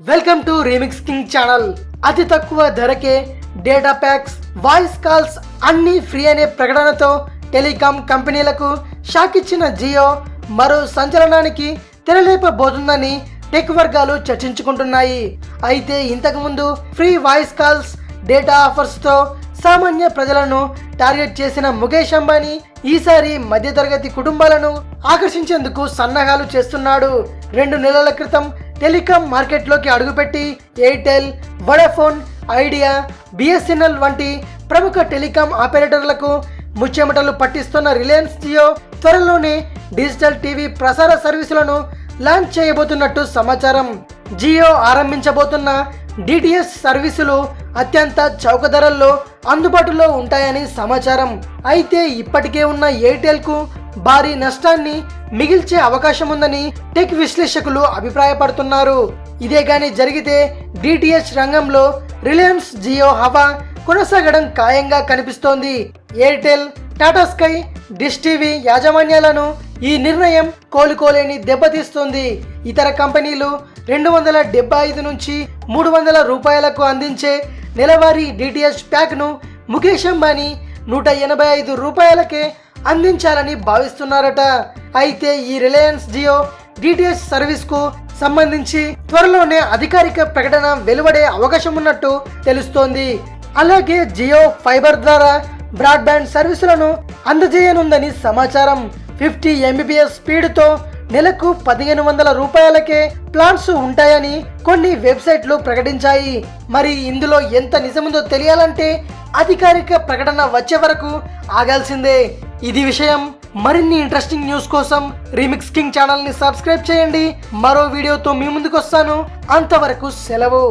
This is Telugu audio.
Welcome to remix king channel. అతి తక్కువ ధరకే డేటా ప్యాక్స్, వాయిస్ కాల్స్ అన్ని ఫ్రీ అనే ప్రకటనతో టెలికాం కంపెనీలకు షాక్ ఇచ్చిన జియో మరో సంచలనానికి తెరలేపబోతుందని టెక్ వర్గాలు చర్చించుకుంటున్నాయి. అయితే ఇంతకుముందు ఫ్రీ వాయిస్ కాల్స్, డేటా ఆఫర్స్తో సామాన్య ప్రజలను టార్గెట్ చేసిన ముఖేష్ అంబానీ ఈసారి మధ్యతరగతి కుటుంబాలను ఆకర్షించేందుకు సన్నాహాలు చేస్తున్నాడు. 2 నెలల క్రితం టెలికాం మార్కెట్లోకి అడుగుపెట్టి ఎయిర్టెల్, వొడాఫోన్ ఐడియా, బిఎస్ఎన్ఎల్ వంటి ప్రముఖ టెలికాం ఆపరేటర్లకు ముచ్చెమటలు పట్టిస్తున్న రిలయన్స్ జియో త్వరలోనే డిజిటల్ టీవీ ప్రసార సర్వీసులను లాంచ్ చేయబోతున్నట్టు సమాచారం. జియో ఆరంభించబోతున్న డిటిఎస్ సర్వీసులు అత్యంత చౌక ధరల్లో అందుబాటులో ఉంటాయని సమాచారం. అయితే ఇప్పటికే ఉన్న ఎయిర్టెల్కు భారీ నష్టాన్ని మిగిల్చే అవకాశం ఉందని టెక్ విశ్లేషకులు అభిప్రాయపడుతున్నారు. ఇదే కానీ జరిగితే డిటిహెచ్ రంగంలో రిలయన్స్ జియో హవా కొనసాగడం ఖాయంగా కనిపిస్తోంది. Airtel, Tata Sky, Dish TV యాజమాన్యాలను ఈ నిర్ణయం కోలుకోలేని దెబ్బతీస్తుంది. ఇతర కంపెనీలు 275 నుంచి 300 రూపాయలకు అందించే నెలవారీ డిటిహెచ్ ప్యాక్ను ముఖేష్ అంబానీ 185 రూపాయలకే అందించాలని భావిస్తున్నారట. అయితే ఈ రిలయన్స్ జియో డిటిహెచ్ సర్వీస్కు సంబంధించి త్వరలోనే అధికారిక ప్రకటన వెలువడే అవకాశం ఉన్నట్టు తెలుస్తోంది. అలాగే జియో ఫైబర్ ద్వారా బ్రాడ్బ్యాండ్ సర్వీసులను అందజేయనుందని సమాచారం. 50 MBPS స్పీడ్తో నెలకు 1500 రూపాయలకే ప్లాన్స్ ఉంటాయని కొన్ని వెబ్సైట్లు ప్రకటించాయి. మరి ఇందులో ఎంత నిజముందో తెలియాలంటే అధికారిక ప్రకటన వచ్చే వరకు ఆగాల్సిందే. ఇది విషయం. మరిన్ని ఇంట్రెస్టింగ్ న్యూస్ కోసం రీమిక్స్ కింగ్ ఛానల్ని సబ్స్క్రైబ్ చేయండి. మరో వీడియోతో మీ ముందుకు వస్తాను. అంతవరకు సెలవు.